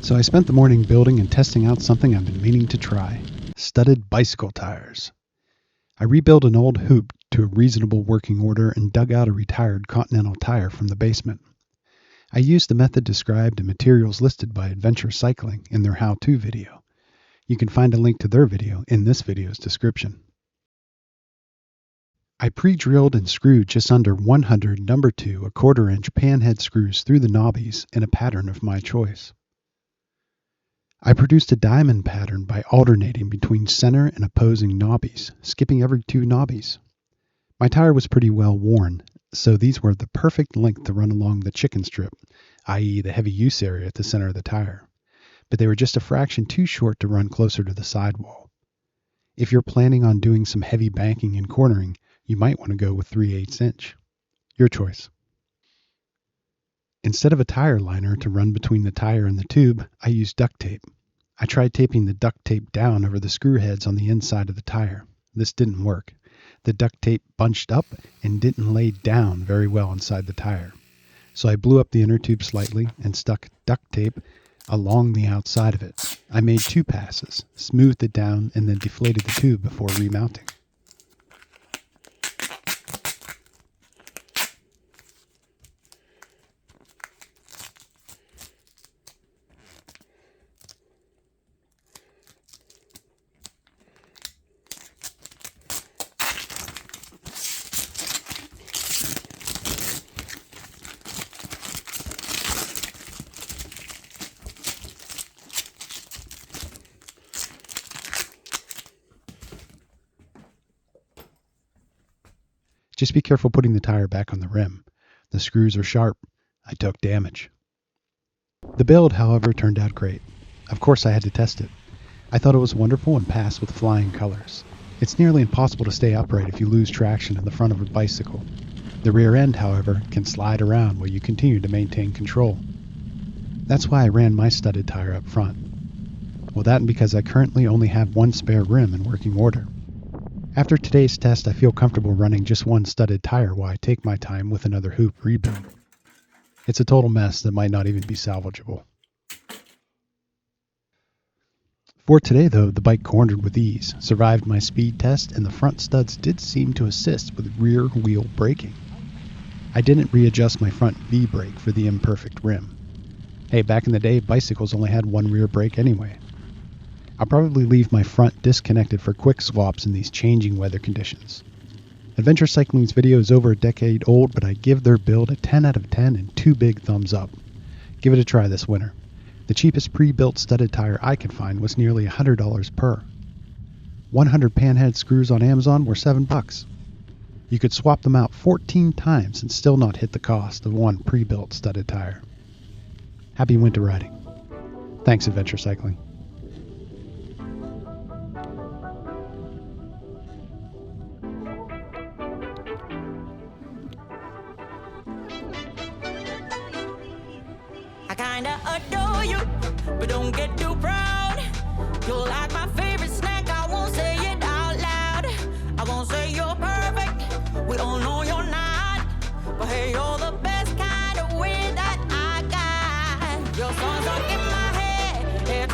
So I spent the morning building and testing out something I've been meaning to try: studded bicycle tires. I rebuilt an old hoop to a reasonable working order and dug out a retired Continental tire from the basement. I used the method described and materials listed by Adventure Cycling in their how-to video. You can find a link to their video in this video's description. I pre-drilled and screwed just under 100 number 2 1/4-inch panhead screws through the knobbies in a pattern of my choice. I produced a diamond pattern by alternating between center and opposing knobbies, skipping every 2 knobbies. My tire was pretty well worn, so these were the perfect length to run along the chicken strip, i.e. the heavy use area at the center of the tire, but they were just a fraction too short to run closer to the sidewall. If you're planning on doing some heavy banking and cornering, you might want to go with 3/8 inch. Your choice. Instead of a tire liner to run between the tire and the tube, I used duct tape. I tried taping the duct tape down over the screw heads on the inside of the tire. This didn't work. The duct tape bunched up and didn't lay down very well inside the tire. So I blew up the inner tube slightly and stuck duct tape along the outside of it. I made 2 passes, smoothed it down, and then deflated the tube before remounting. Just be careful putting the tire back on the rim. The screws are sharp. I took damage. The build, however, turned out great. Of course, I had to test it. I thought it was wonderful and passed with flying colors. It's nearly impossible to stay upright if you lose traction in the front of a bicycle. The rear end, however, can slide around while you continue to maintain control. That's why I ran my studded tire up front. Well, that and because I currently only have 1 spare rim in working order. After today's test, I feel comfortable running just 1 studded tire while I take my time with another hoop rebuild. It's a total mess that might not even be salvageable. For today, though, the bike cornered with ease, survived my speed test, and the front studs did seem to assist with rear wheel braking. I didn't readjust my front V-brake for the imperfect rim. Hey, back in the day, bicycles only had 1 rear brake anyway. I'll probably leave my front disconnected for quick swaps in these changing weather conditions. Adventure Cycling's video is over a decade old, but I give their build a 10 out of 10 and 2 big thumbs up. Give it a try this winter. The cheapest pre-built studded tire I could find was nearly $100 per. 100 panhead screws on Amazon were $7. You could swap them out 14 times and still not hit the cost of 1 pre-built studded tire. Happy winter riding. Thanks, Adventure Cycling. I kinda adore you, but don't get too proud. You'll like my